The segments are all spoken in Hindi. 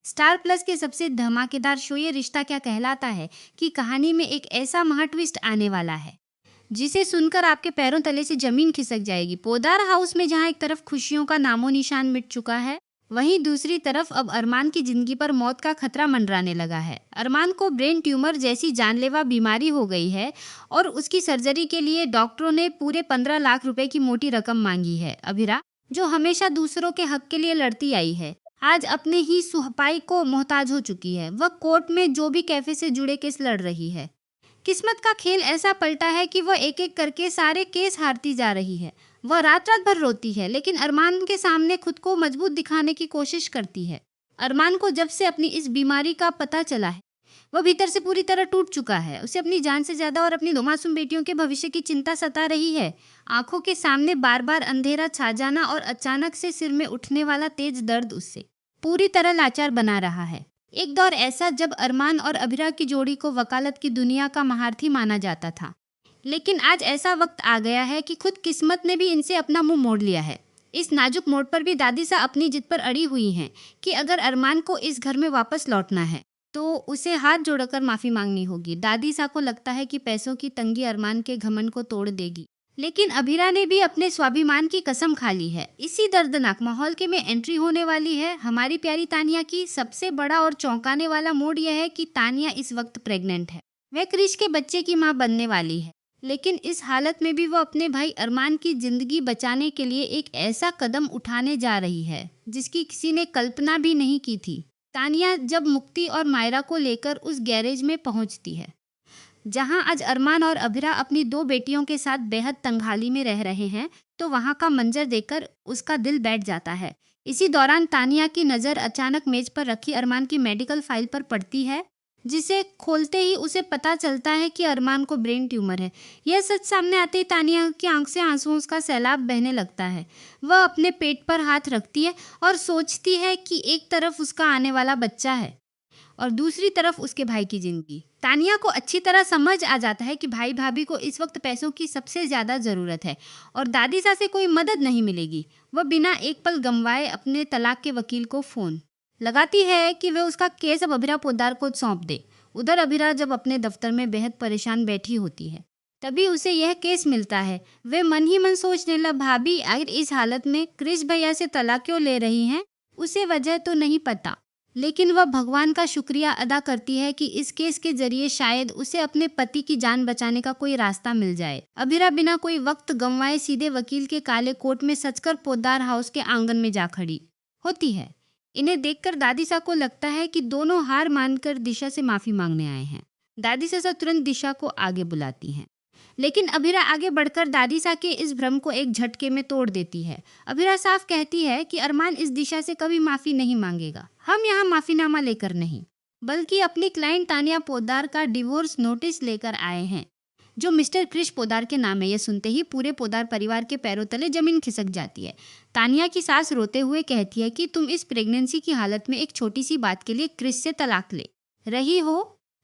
स्टार प्लस के सबसे धमाकेदार शो ये रिश्ता क्या कहलाता है कि कहानी में एक ऐसा महा ट्विस्ट आने वाला है जिसे सुनकर आपके पैरों तले से जमीन खिसक जाएगी। पोदार हाउस में जहां एक तरफ खुशियों का नामो निशान मिट चुका है, वहीं दूसरी तरफ अब अरमान की जिंदगी पर मौत का खतरा मंडराने लगा है। अरमान को ब्रेन ट्यूमर जैसी जानलेवा बीमारी हो गई है और उसकी सर्जरी के लिए डॉक्टरों ने पूरे 15 लाख रुपए की मोटी रकम मांगी है। अभिरा, जो हमेशा दूसरों के हक के लिए लड़ती आई है, आज अपने ही सुहपाई को मोहताज हो चुकी है। वह कोर्ट में जो भी कैफे से जुड़े केस लड़ रही है। किस्मत का खेल ऐसा पलटा है कि वह एक एक करके सारे केस हारती जा रही है। वह रात रात भर रोती है, लेकिन अरमान के सामने खुद को मजबूत दिखाने की कोशिश करती है। अरमान को जब से अपनी इस बीमारी का पता चला है, वह भीतर से पूरी तरह टूट चुका है। उसे अपनी जान से ज्यादा और अपनी 2 मासूम बेटियों के भविष्य की चिंता सता रही है। आंखों के सामने बार बार अंधेरा छा जाना और अचानक से सिर में उठने वाला तेज दर्द उससे पूरी तरह लाचार बना रहा है। एक दौर ऐसा जब अरमान और अभिरा की जोड़ी को वकालत की दुनिया का महारथी माना जाता था, लेकिन आज ऐसा वक्त आ गया है कि खुद किस्मत ने भी इनसे अपना मुंह मोड़ लिया है। इस नाजुक मोड़ पर भी दादी सा अपनी जिद पर अड़ी हुई हैं कि अगर अरमान को इस घर में वापस लौटना है तो उसे हाथ जोड़कर माफी मांगनी होगी। दादी सा को लगता है कि पैसों की तंगी अरमान के घमंड को तोड़ देगी, लेकिन अभिरा ने भी अपने स्वाभिमान की कसम खा ली है। इसी दर्दनाक माहौल के में एंट्री होने वाली है हमारी प्यारी तानिया की। सबसे बड़ा और चौंकाने वाला मोड़ यह है कि तानिया इस वक्त प्रेग्नेंट है। वह क्रिश के बच्चे की मां बनने वाली है, लेकिन इस हालत में भी वो अपने भाई अरमान की जिंदगी बचाने के लिए एक ऐसा कदम उठाने जा रही है जिसकी किसी ने कल्पना भी नहीं की थी। तानिया जब मुक्ति और मायरा को लेकर उस गैरेज में पहुंचती है जहां आज अरमान और अभिरा अपनी 2 बेटियों के साथ बेहद तंगहाली में रह रहे हैं, तो वहां का मंजर देखकर उसका दिल बैठ जाता है। इसी दौरान तानिया की नज़र अचानक मेज पर रखी अरमान की मेडिकल फाइल पर पड़ती है, जिसे खोलते ही उसे पता चलता है कि अरमान को ब्रेन ट्यूमर है। यह सच सामने आते ही तानिया की आंख से आंसुओं का सैलाब बहने लगता है। वह अपने पेट पर हाथ रखती है और सोचती है कि एक तरफ उसका आने वाला बच्चा है और दूसरी तरफ उसके भाई की जिंदगी। तानिया को अच्छी तरह समझ आ जाता है कि भाई भाभी को इस वक्त पैसों की सबसे ज़्यादा ज़रूरत है और दादी सा से कोई मदद नहीं मिलेगी। वह बिना एक पल गंवाए अपने तलाक के वकील को फ़ोन लगाती है कि वह उसका केस अब अभिरा पोद्दार को सौंप दे। उधर अभिरा जब अपने दफ्तर में बेहद परेशान बैठी होती है, तभी उसे यह केस मिलता है। वे मन ही मन सोचने लगा, भाभी आखिर इस हालत में क्रिश भैया से तलाक क्यों ले रही हैं? उसे वजह तो नहीं पता, लेकिन वह भगवान का शुक्रिया अदा करती है कि इस केस के जरिए शायद उसे अपने पति की जान बचाने का कोई रास्ता मिल जाए। अभिरा बिना कोई वक्त गंवाए सीधे वकील के काले कोट में सचकर पोद्दार हाउस के आंगन में जा खड़ी होती है। इन्हें देखकर दादी सा को लगता है कि दोनों हार मानकर दिशा से माफी मांगने आए हैं। दादी सा तुरंत दिशा को आगे बुलाती हैं, लेकिन अभिरा आगे बढ़कर दादी सा के इस भ्रम को एक झटके में तोड़ देती है। अभिरा साफ कहती है कि अरमान इस दिशा से कभी माफी नहीं मांगेगा। हम यहाँ माफीनामा लेकर नहीं, बल्कि अपनी क्लाइंट तानिया पोद्दार का डिवोर्स नोटिस लेकर आए हैं, जो मिस्टर क्रिश पोद्दार के नाम है। यह सुनते ही पूरे पोद्दार परिवार के पैरों तले जमीन खिसक जाती है। तानिया की सास रोते हुए कहती है कि तुम इस प्रेगनेंसी की हालत में एक छोटी सी बात के लिए क्रिश से तलाक ले रही हो।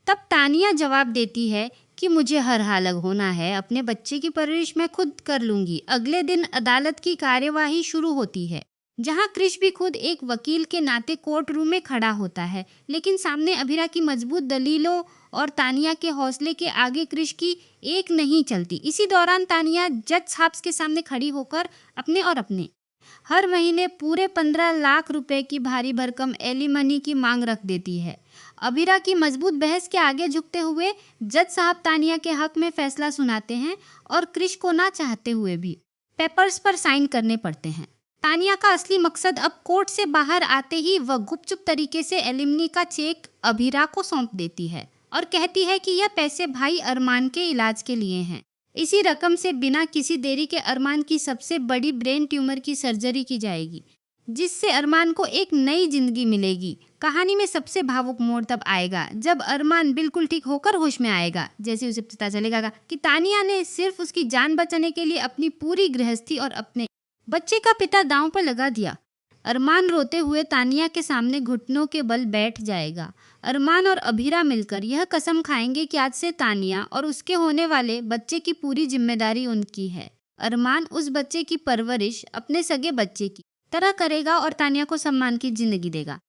तब तानिया जवाब देती है कि मुझे हर हाल होना है, अपने बच्चे की परवरिश मैं खुद कर लूंगी। अगले दिन अदालत की कार्यवाही शुरू होती है, जहां क्रिश भी खुद एक वकील के नाते कोर्ट रूम में खड़ा होता है, लेकिन सामने अभिरा की मजबूत दलीलों और तानिया के हौसले के आगे क्रिश की एक नहीं चलती। इसी दौरान तानिया जज साहब के सामने खड़ी होकर अपने हर महीने पूरे 15 लाख रुपए की भारी भरकम एलिमनी की मांग रख देती है। अभिरा की मजबूत बहस के आगे झुकते हुए जज साहब तानिया के हक में फैसला सुनाते हैं और क्रिश को ना चाहते हुए भी पेपर्स पर साइन करने पड़ते हैं। तानिया का असली मकसद अब कोर्ट से बाहर आते ही वह गुपचुप तरीके से एलिमनी का चेक अभिरा को सौंप देती है और कहती है कि यह पैसे भाई अरमान के इलाज के लिए हैं। इसी रकम से बिना किसी देरी के अरमान की सबसे बड़ी ब्रेन ट्यूमर की सर्जरी की जाएगी, जिससे अरमान को एक नई जिंदगी मिलेगी। कहानी में सबसे भावुक मोड़ तब आएगा जब अरमान बिल्कुल ठीक होकर होश में आएगा, जैसे उसे पता चलेगा कि तानिया ने सिर्फ उसकी जान बचाने के लिए अपनी पूरी गृहस्थी और अपने बच्चे का पिता दांव पर लगा दिया। अरमान रोते हुए तानिया के सामने घुटनों के बल बैठ जाएगा। अरमान और अभिरा मिलकर यह कसम खाएंगे कि आज से तानिया और उसके होने वाले बच्चे की पूरी जिम्मेदारी उनकी है। अरमान उस बच्चे की परवरिश अपने सगे बच्चे की तरह करेगा और तानिया को सम्मान की जिंदगी देगा।